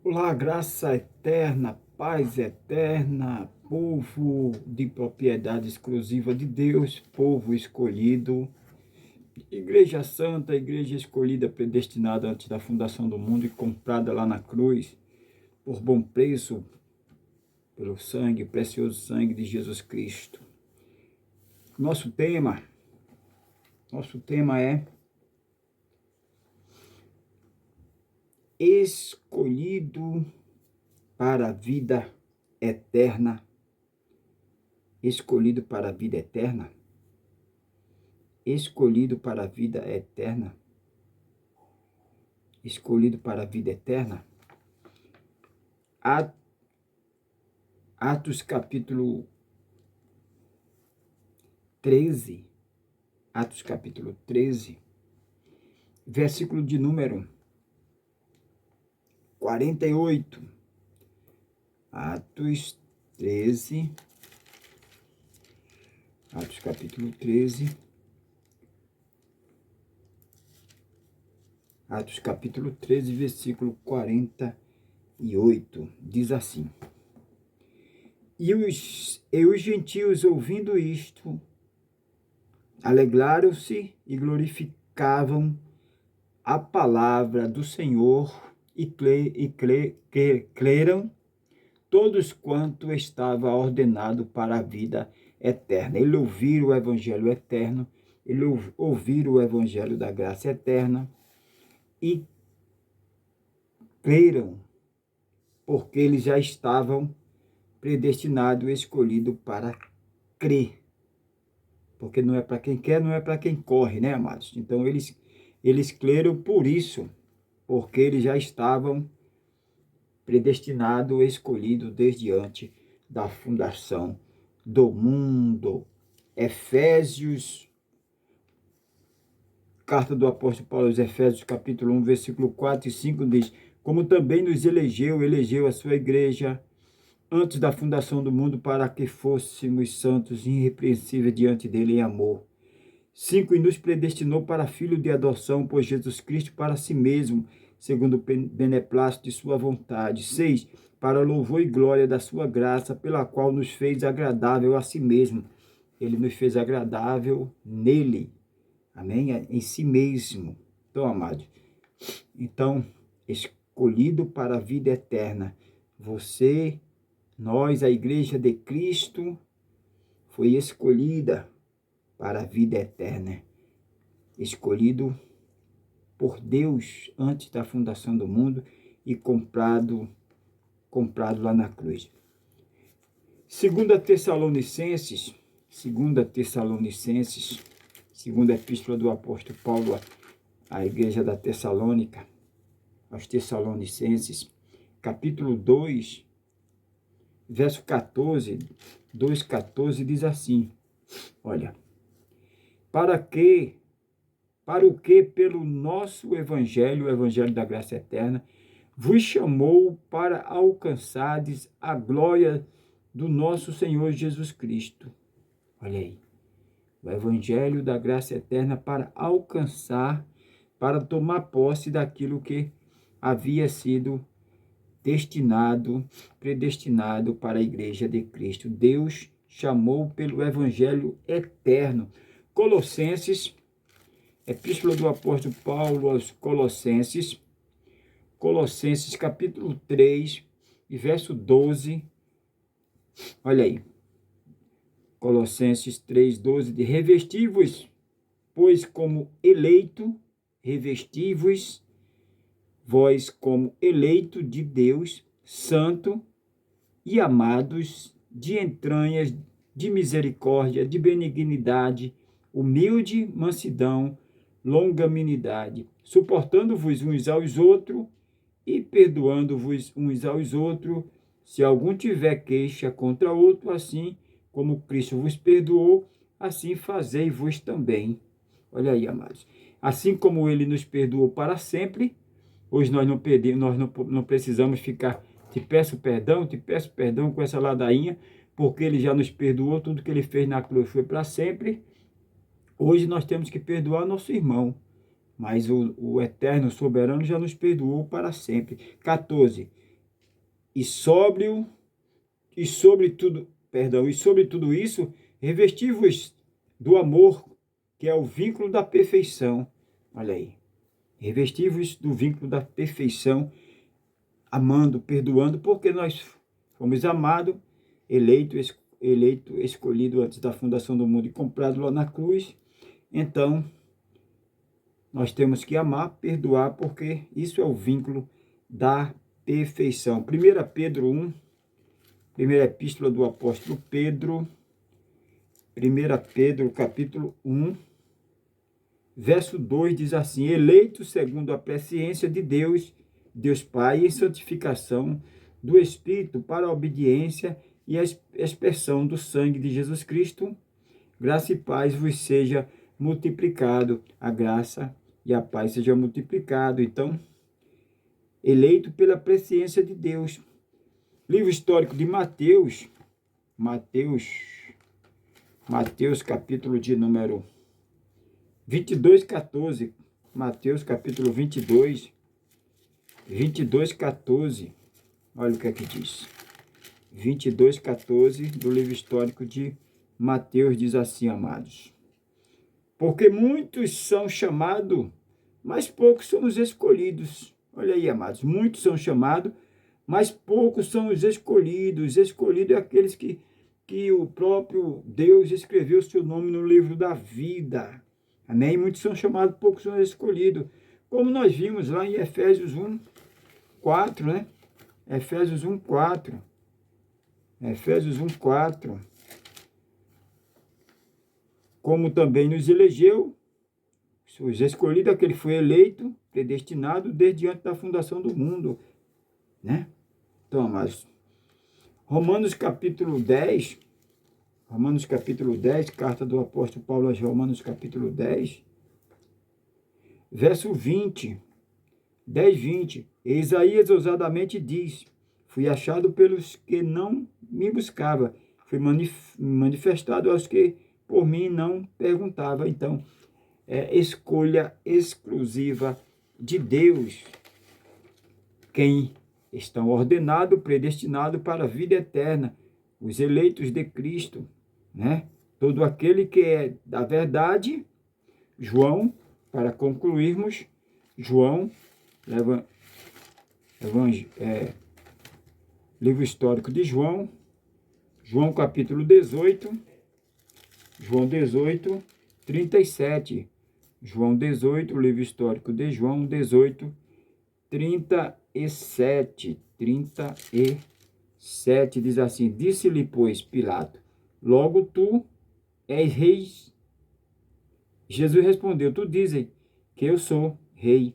Olá, graça eterna, paz eterna, povo de propriedade exclusiva de Deus, povo escolhido, Igreja Santa, Igreja escolhida, predestinada antes da fundação do mundo e comprada lá na cruz, por bom preço, pelo sangue, precioso sangue de Jesus Cristo. Nosso tema, nosso tema é escolhido para a vida eterna, escolhido para a vida eterna. Escolhido para a vida eterna, escolhido para a vida eterna. Atos capítulo 13, Atos capítulo 13, versículo de número 48. Atos 13, Atos capítulo 13, Atos capítulo 13, versículo 48, diz assim: E os gentios, ouvindo isto, alegraram-se e glorificavam a palavra do Senhor e creram todos quanto estava ordenado para a vida eterna. Ele ouviram o evangelho eterno, ele ouviram o evangelho da graça eterna e creram, porque eles já estavam predestinados, escolhidos para crer. Porque não é para quem quer, não é para quem corre, né, amados? Então, eles creram por isso, porque eles já estavam predestinados, escolhidos desde antes da fundação do mundo. Efésios, carta do apóstolo Paulo aos Efésios, capítulo 1, versículo 4 e 5 diz: como também nos elegeu a sua igreja antes da fundação do mundo, para que fôssemos santos e irrepreensíveis diante dele em amor. 5. E nos predestinou para filho de adoção por Jesus Cristo para si mesmo, segundo o beneplácito de sua vontade. 6. Para louvor e glória da sua graça, pela qual nos fez agradável a si mesmo. Ele nos fez agradável nele. Amém? Em si mesmo. Então, amados, escolhido para a vida eterna. Você, nós, a igreja de Cristo, foi escolhida para a vida eterna. Escolhido por Deus antes da fundação do mundo e comprado lá na cruz. 2 Tessalonicenses, segunda epístola do apóstolo Paulo à igreja da Tessalônica, aos Tessalonicenses, capítulo 2, verso 14, 2,14 diz assim: olha, para o que pelo nosso evangelho, o evangelho da graça eterna, vos chamou para alcançardes a glória do nosso Senhor Jesus Cristo. Olha aí, o evangelho da graça eterna para alcançar, para tomar posse daquilo que havia sido predestinado para a igreja de Cristo. Deus chamou pelo evangelho eterno. Colossenses, epístola do apóstolo Paulo aos Colossenses, capítulo 3, e verso 12, olha aí, Colossenses 3, 12, de revesti-vos, pois como eleito, revesti-vos, vós como eleito de Deus, santo e amados, de entranhas, de misericórdia, de benignidade, humilde mansidão, longanimidade, suportando-vos uns aos outros e perdoando-vos uns aos outros, se algum tiver queixa contra outro, assim como Cristo vos perdoou, assim fazei-vos também. Olha aí, amados. Assim como ele nos perdoou para sempre, hoje nós não precisamos ficar, te peço perdão com essa ladainha, porque ele já nos perdoou, tudo que ele fez na cruz foi para sempre. Hoje nós temos que perdoar nosso irmão, mas o eterno soberano já nos perdoou para sempre. 14. e sóbrio, e sobre tudo isso, revesti-vos do amor, que é o vínculo da perfeição. Olha aí. Revesti-vos do vínculo da perfeição, amando, perdoando, porque nós fomos amados, eleito, escolhido antes da fundação do mundo e comprado lá na cruz. Então, nós temos que amar, perdoar, porque isso é o vínculo da perfeição. 1 Pedro 1, primeira epístola do apóstolo Pedro, 1 Pedro capítulo 1, verso 2 diz assim: eleito segundo a presciência de Deus, Deus Pai, em santificação do Espírito para a obediência e a expressão do sangue de Jesus Cristo, graça e paz vos seja multiplicado, a graça e a paz seja multiplicado. Então, eleito pela presciência de Deus. Livro histórico de Mateus capítulo de número 22, 14. Mateus capítulo 22, 14. Olha o que é que diz. 22, 14 do livro histórico de Mateus diz assim, amados: porque muitos são chamados, mas poucos são os escolhidos. Olha aí, amados, muitos são chamados, mas poucos são os escolhidos. Escolhido é aqueles que o próprio Deus escreveu o seu nome no livro da vida. Amém? Muitos são chamados, poucos são escolhidos. Como nós vimos lá em Efésios 1, 4, né? Efésios 1, 4. Efésios 1, 4. Como também nos elegeu, os escolhidos, aquele foi eleito, predestinado desde antes da fundação do mundo, né? Então, amados, Romanos capítulo 10, carta do apóstolo Paulo aos Romanos capítulo 10, verso 20, 10, 20, e Isaías ousadamente diz: fui achado pelos que não me buscavam, fui manifestado aos que por mim não perguntava. Então, é escolha exclusiva de Deus. Quem estão ordenados, predestinados para a vida eterna, os eleitos de Cristo, né? Todo aquele que é da verdade. João, para concluirmos, João, livro histórico de João, João capítulo 18, João 18, 37. João 18, o livro histórico de João 18, 37 diz assim: disse-lhe, pois, Pilato: logo tu és rei? Jesus respondeu: tu dizes que eu sou rei.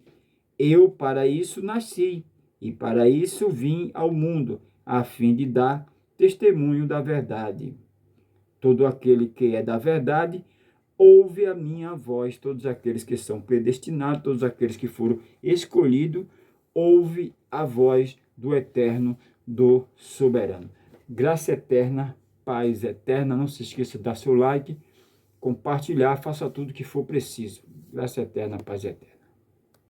Eu para isso nasci, e para isso vim ao mundo, a fim de dar testemunho da verdade. Todo aquele que é da verdade ouve a minha voz. Todos aqueles que são predestinados, todos aqueles que foram escolhidos, ouve a voz do eterno, do soberano. Graça eterna, paz eterna. Não se esqueça de dar seu like, compartilhar, faça tudo que for preciso. Graça eterna, paz eterna.